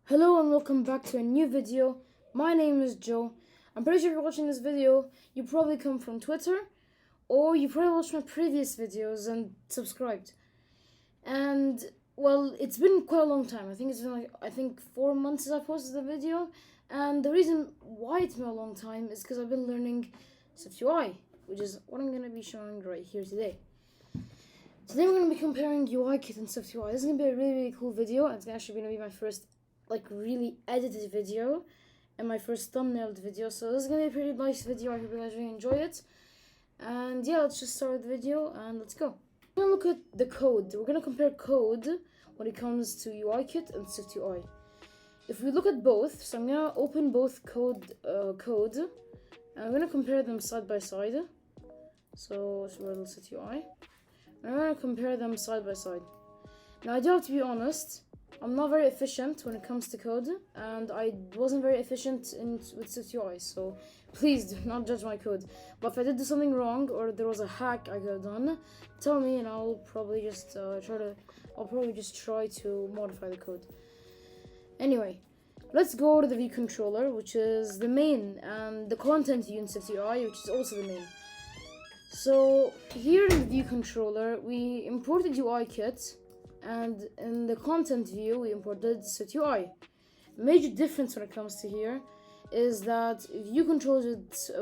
Hello and welcome back to a new video. My name is Joe. I'm pretty sure if you're watching this video, you probably come from Twitter, or you probably watched my previous videos and subscribed. And well, it's been quite a long time. I think it's been 4 months since I posted the video. And the reason why it's been a long time is because I've been learning SwiftUI, which is what I'm gonna be showing right here today. Today we're gonna be comparing UIKit and SwiftUI. This is gonna be a really cool video. It's actually gonna be my first really edited video and my first thumbnailed video, so this is gonna be a pretty nice video. I hope you guys really enjoy it. And yeah, let's just start the video and let's go. We're gonna look at the code. We're gonna compare code when it comes to UIKit and SwiftUI. If we look at both, so I'm gonna open both code and I'm gonna compare them side by side. So it's Wordle SwiftUI. I'm gonna compare them side by side. Now I do have to be honest, I'm not very efficient when it comes to code, and I wasn't very efficient with SwiftUI, so please do not judge my code. But if I did do something wrong or there was a hack I could have done, tell me and I'll probably just try to modify the code. Anyway, let's go to the view controller, which is the main, and the content view in SwiftUI, which is also the main. So here in the view controller, we imported UIKit, and in the content view we imported SwiftUI. Major difference when it comes to here is that view controller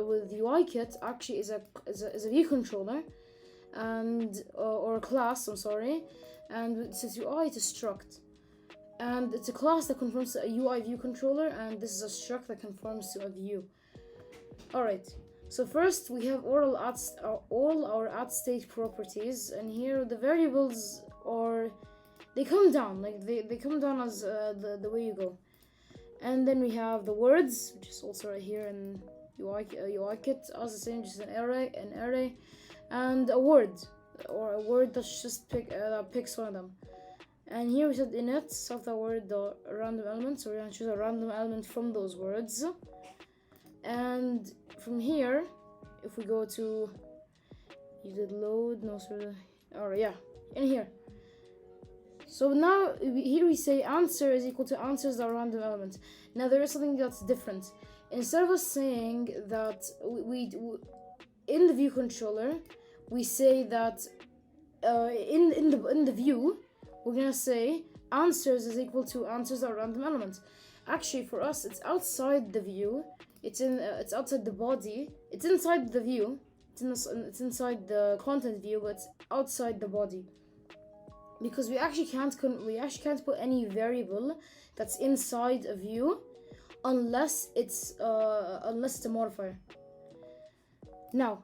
with UIKit actually is a view controller and or a class, I'm sorry, and with SwiftUI it's a struct, and it's a class that conforms to a UI view controller, and this is a struct that conforms to a view. Alright, so first we have all our add state properties, and here the variables they come down, they come down as the way you go. And then we have the words, which is also right here in UIKit as the same, just an array, and a word that's just that picks one of them. And here we said init of that word the random element, so we're gonna choose a random element from those words. And from here, if we go to, you did load, no sir, alright, yeah, in here. So now here we say answer is equal to answers the random element. Now there is something that's different. Instead of us saying that we in the view controller, we say that in the view we're gonna say answers is equal to answers the random element. Actually, for us, it's outside the view. It's outside the body. It's inside the view. It's inside the content view, but it's outside the body. Because we actually can't put any variable that's inside a view unless it's a modifier. Now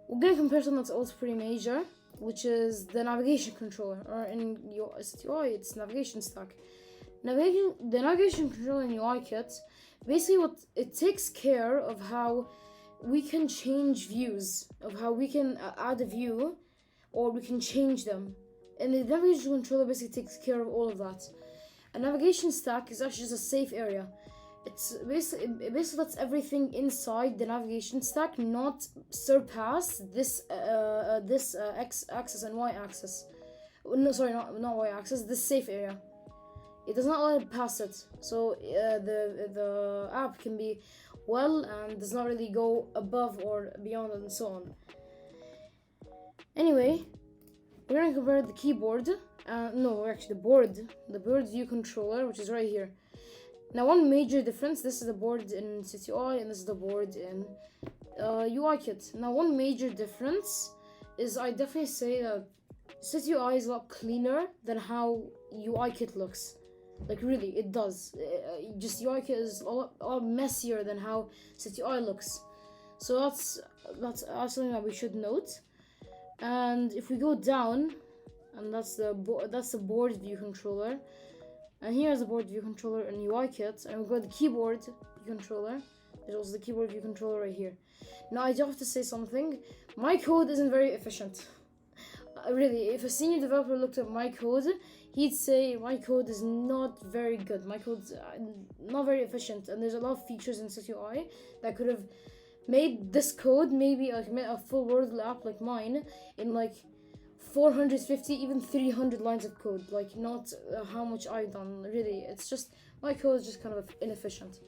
we're gonna compare something that's also pretty major, which is the navigation controller, or in your SwiftUI it's navigation stack. The navigation controller in UIKit, basically what it takes care of how we can change views, of how we can add a view or we can change them. And the navigation controller basically takes care of all of that. A navigation stack is actually just a safe area. It basically lets everything inside the navigation stack not surpass this x-axis and y-axis. No, sorry, not y-axis. This safe area. It does not let it pass it. So the app can be well and does not really go above or beyond and so on. Anyway, we're gonna compare the keyboard, the board view controller, which is right here. Now, one major difference, this is the board in SwiftUI and this is the board in UIKit. Now, one major difference is I definitely say that SwiftUI is a lot cleaner than how UIKit looks. Like really, it does. Just UIKit is a lot messier than how SwiftUI looks. So that's something that we should note. And if we go down, and that's the board view controller, and here's the board view controller in UIKit, and we go to the keyboard view controller. There's also the keyboard view controller right here. Now I do have to say something. My code isn't very efficient. Really, if a senior developer looked at my code, he'd say my code is not very good. My code's not very efficient, and there's a lot of features in SwiftUI that could have made this code, maybe like made a full Wordle app like mine in like 450, even 300 lines of code. Like, not how much I've done, really. It's just, my code is just kind of inefficient.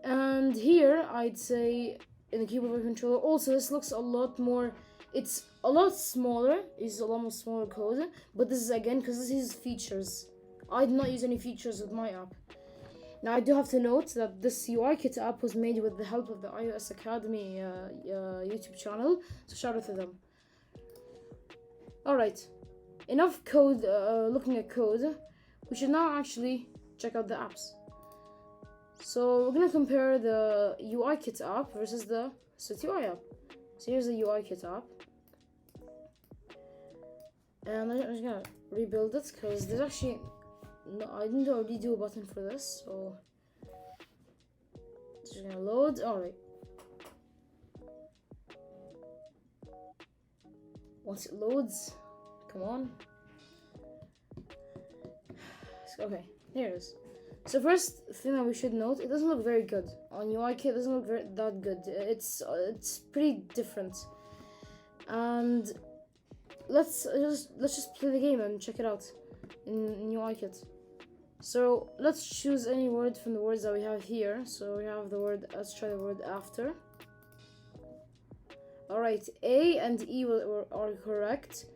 And here, I'd say, in the keyboard controller, also, this looks a lot more, it's a lot smaller. It's a lot more smaller code. But this is, again, because this is features. I did not use any features with my app. Now, I do have to note that this UIKit app was made with the help of the iOS Academy YouTube channel, so shout out to them. Alright, enough code, looking at code. We should now actually check out the apps. So we're gonna compare the UIKit app versus the SwiftUI app. So here's the UIKit app. And I'm just gonna rebuild it because there's actually, no, I didn't already do a button for this, so it's just gonna load. Alright. Once it loads, come on. Okay, here it is. So first thing that we should note, it doesn't look very good. On UIKit, it doesn't look that good. It's pretty different. And let's just play the game and check it out in UIKit. So let's choose any word from the words that we have here. So we have the word, let's try the word after. Alright, A and E are correct,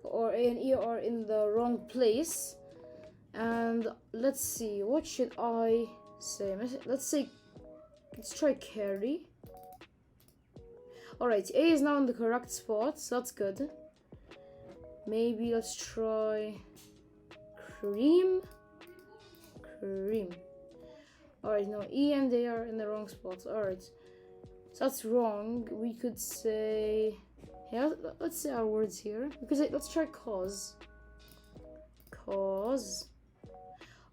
or A and E are in the wrong place. And let's see, what should I say? Let's try carry. Alright, A is now in the correct spot, so that's good. Maybe let's try cream. Alright, no, E and A are in the wrong spot. Alright, so that's wrong. We could say, yeah, let's say our words here. Let's try cause.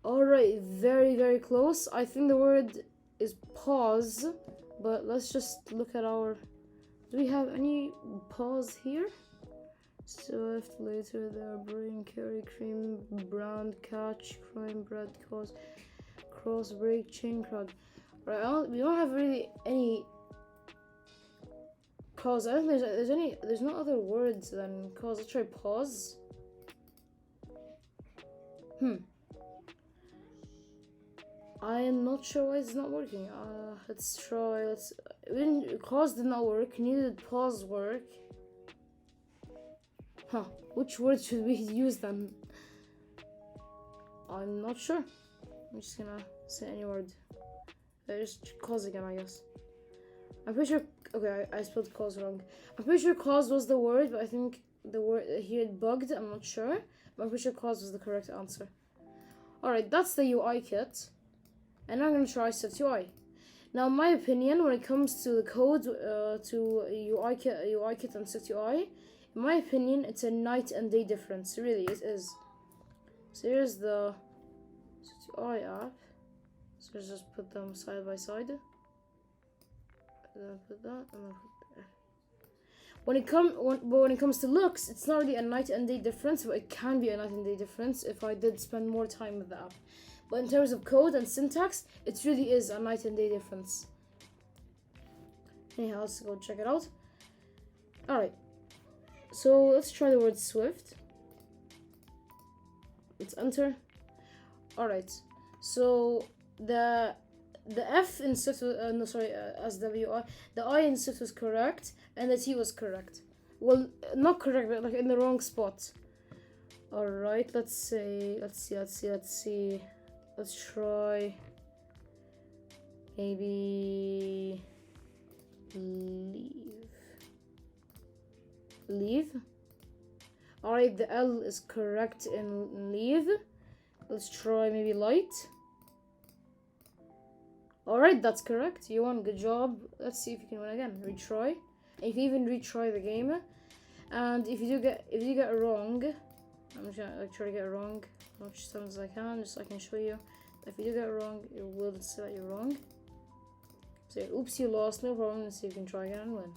Alright, very, very close. I think the word is pause, but let's just look at our, do we have any pause here? Swift, later, there, bring, carry, cream, brand, catch, crime, bread, cause, cross, break, chain, crowd. Right, we don't have really any cause. I don't think there's no other words than cause. Let's try pause. I am not sure why it's not working. Let's try, cause did not work, neither did pause work. Which word should we use then? I'm not sure. I'm just gonna say any word. Just cause again, I guess. I'm pretty sure, okay, I spelled cause wrong. I'm pretty sure cause was the word, but I think the word here it bugged, I'm not sure. But I'm pretty sure cause was the correct answer. Alright, that's the UIKit. And I'm gonna try SwiftUI. Now, in my opinion, when it comes to the code to UIKit and SwiftUI, in my opinion, it's a night and day difference. Really, it is. So here's the SwiftUI app. So let's just put them side by side. And then put that, and then put there. When it comes to looks, it's not really a night and day difference, but it can be a night and day difference if I did spend more time with the app. But in terms of code and syntax, it really is a night and day difference. Anyhow, let's go check it out. Alright, so let's try the word Swift. Let's enter. Alright, so the F in Swift, as the I in Swift was correct, and the T was correct. Well, not correct, but like in the wrong spot. Alright, let's see. Let's try maybe leave. Alright, the L is correct in leave. Let's try maybe light. Alright, that's correct. You won, good job. Let's see if you can win again. Retry. And you can even retry the game. And if you get it wrong, I'm just gonna try to get it wrong as much times as I can, just so I can show you. If you do get it wrong, it will say that you're wrong. So oops, you lost, no problem. Let's see if you can try again and win.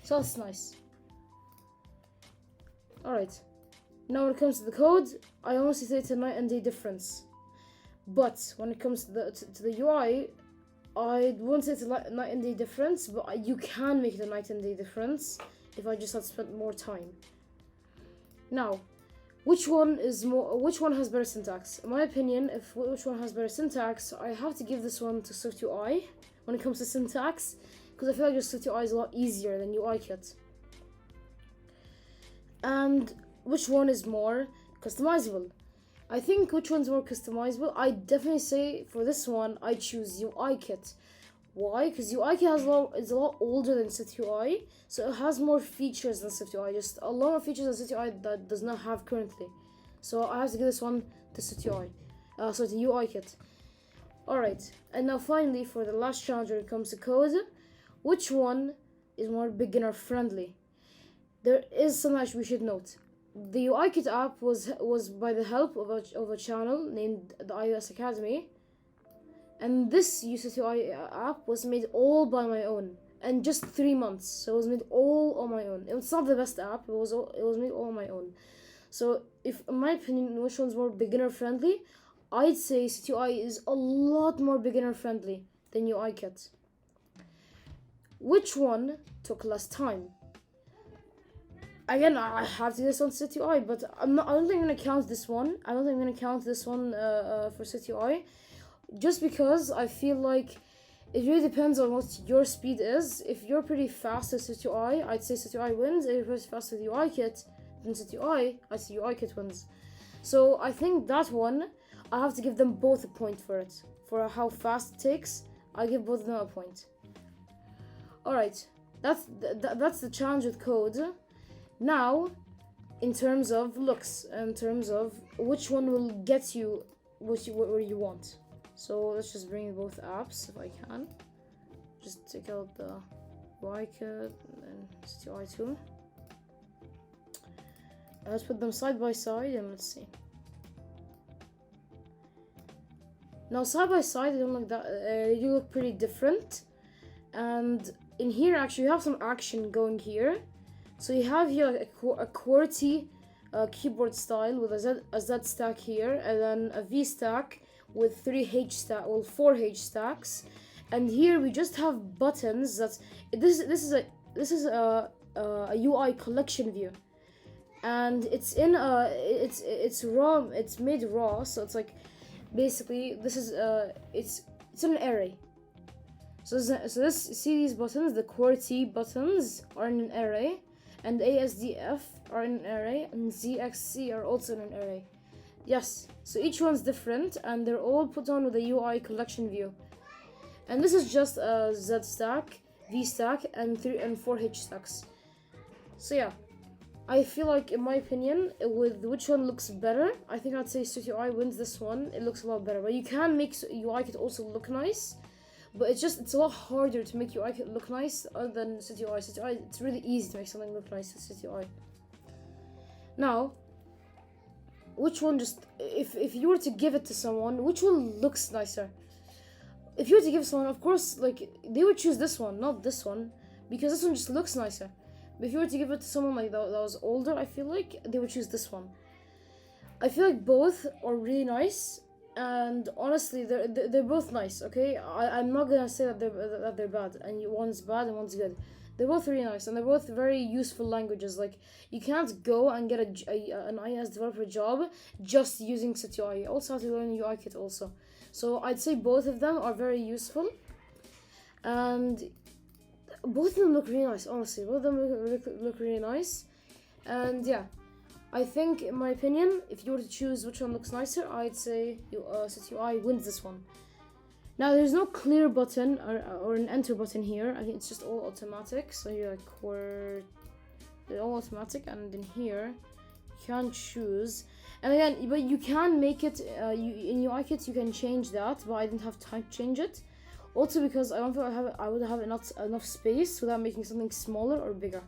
So that's nice. Alright. Now when it comes to the code, I honestly say it's a night and day difference. But when it comes to the UI, I won't say it's a night and day difference, but you can make it a night and day difference. if I just had spent more time. Now, which one has better syntax? In my opinion, which one has better syntax, I have to give this one to SwiftUI when it comes to syntax, because I feel like just SwiftUI is a lot easier than UIKit. And which one is more customizable? I think which one's more customizable? I definitely say for this one, I choose UIKit. Why? Because UIKit is a lot older than SwiftUI, so it has more features than SwiftUI. Just a lot of features than SwiftUI that does not have currently. So I have to give this one to SwiftUI. To UIKit. Alright, and now finally for the last challenge when it comes to code, which one is more beginner friendly? There is something we should note. The UIKit app was by the help of a channel named the iOS Academy, and this SwiftUI app was made all by my own, and just 3 months. So it was made all on my own. It's not the best app. It was made all on my own. So if, in my opinion, which one's more beginner friendly, I'd say SwiftUI is a lot more beginner friendly than UIKit. Which one took less time? Again, I have to do this on SwiftUI, but I don't think I'm gonna count this one. I don't think I'm gonna count this one for SwiftUI, just because I feel like it really depends on what your speed is. If you're pretty fast at SwiftUI, I'd say SwiftUI wins. If you're pretty fast with UIKit, then SwiftUI, I'd say UIKit wins. So I think that one, I have to give them both a point for it. For how fast it takes, I give both of them a point. Alright, that's the challenge with code. Now, in terms of looks, in terms of which one will get you where you want. So let's just bring both apps if I can. Just take out the UIKit and SwiftUI too. Let's put them side by side and let's see. Now side by side, they don't look that. They do look pretty different. And in here, actually, you have some action going here. So you have here a QWERTY keyboard style with a Z stack here, and then a V stack with 4 H stacks. And here we just have buttons. This is a UI collection view, and it's in it's raw. It's made raw, so it's like basically this is it's an array. So see these buttons, the QWERTY buttons are in an array, and ASDF are in an array, and ZXC are also in an array. Yes, so each one's different, and they're all put on with a UI collection view. And this is just a Z stack, V stack, and 4 H stacks. So yeah, I feel like, in my opinion, with which one looks better, I think I'd say SwiftUI wins this one. It looks a lot better, but you can make UIKit also look nice. But it's a lot harder to make UIKit look nice other than SwiftUI. SwiftUI, it's really easy to make something look nice with SwiftUI. Now, which one if you were to give it to someone, which one looks nicer? If you were to give someone, of course, like, they would choose this one, not this one, because this one just looks nicer. But if you were to give it to someone like that was older, I feel like they would choose this one. I feel like both are really nice. And honestly, they're both nice. Okay, I'm not gonna say that they're bad, and one's bad and one's good. They're both really nice, and they're both very useful languages. Like, you can't go and get an iOS developer job just using SwiftUI. You also have to learn UIKit also. So I'd say both of them are very useful, and both of them look really nice. Honestly, both of them look really nice, and yeah. I think, in my opinion, if you were to choose which one looks nicer, I'd say SwiftUI wins this one. Now, there's no clear button or an enter button here. I think it's just all automatic. So you're like, they're all automatic, and in here, you can choose. And again, but you can make it, in UIKit, you can change that, but I didn't have time to change it. Also because I don't feel I would have enough space without making something smaller or bigger.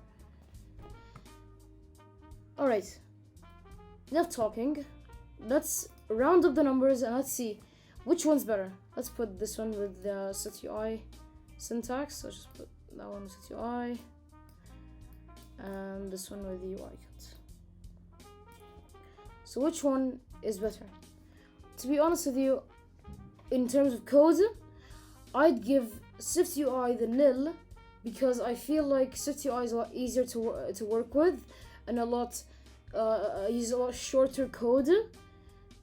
Alright. Enough talking. Let's round up the numbers and let's see which one's better. Let's put this one with the SwiftUI syntax. So just put that one with SwiftUI, and this one with the UIKit. So which one is better? To be honest with you, in terms of code, I'd give SwiftUI the nil because I feel like SwiftUI is a lot easier to work with, and uses a lot shorter code,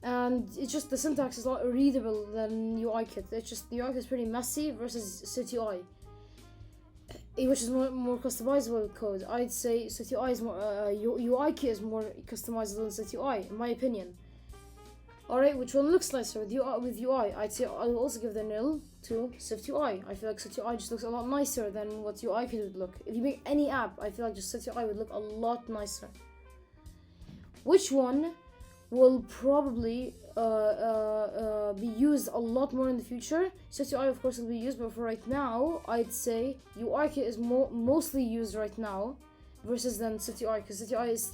and it's just the syntax is a lot readable than UIKit. It's just the UIKit is pretty messy versus SwiftUI, which is more customizable code. I'd say SwiftUI is more UIKit is more customizable than SwiftUI, in my opinion. Alright, which one looks nicer with UI? I'd say I'll also give the nil to SwiftUI. I feel like SwiftUI just looks a lot nicer than what UIKit would look. If you make any app, I feel like just SwiftUI would look a lot nicer. Which one will probably be used a lot more in the future? SwiftUI, of course, will be used, but for right now, I'd say UIKit is mostly used right now versus than SwiftUI, because SwiftUI is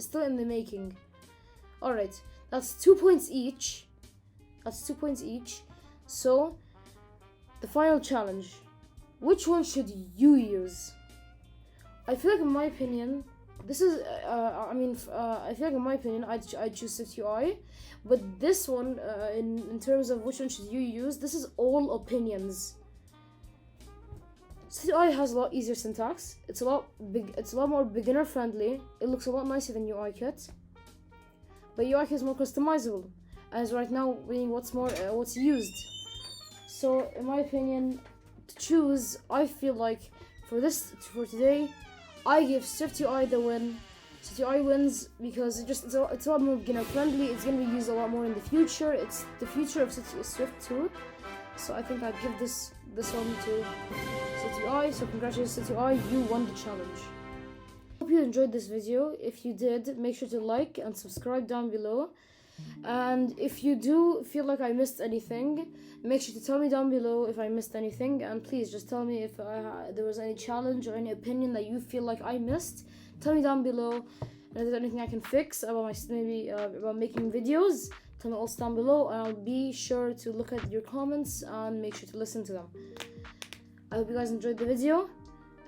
still in the making. Alright, that's 2 points each. So, the final challenge. Which one should you use? I feel like, in my opinion, this is, I feel like in my opinion, I'd choose SwiftUI, but this one, in terms of which one should you use, this is all opinions. SwiftUI has a lot easier syntax. It's a lot more beginner friendly. It looks a lot nicer than UIKit, but UIKit is more customizable, as right now being what's used. So, in my opinion, to choose, I feel like for today, I give SwiftUI the win. SwiftUI wins because it's a lot more beginner friendly. It's gonna be used a lot more in the future. It's the future of Swift too. So I think I'd give this one to SwiftUI. So congratulations, SwiftUI, you won the challenge. Hope you enjoyed this video. If you did, make sure to like and subscribe down below. And if you do feel like I missed anything, make sure to tell me down below if I missed anything, and please just tell me if there was any challenge or any opinion that you feel like I missed. Tell me down below, and if there's anything I can fix about about making videos, tell me also down below, and I'll be sure to look at your comments and make sure to listen to them. I hope you guys enjoyed the video,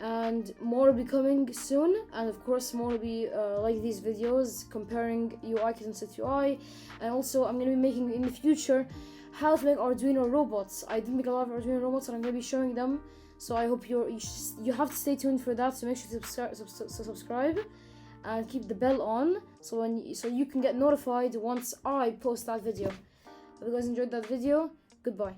and more will be coming soon, and of course more will be like these videos comparing UIKit and SwiftUI, and also I'm going to be making in the future how to make Arduino robots. I did make a lot of Arduino robots and I'm going to be showing them, so I hope you have to stay tuned for that, so make sure to subscribe and keep the bell on so you can get notified once I post that video. Hope you guys enjoyed that video. Goodbye.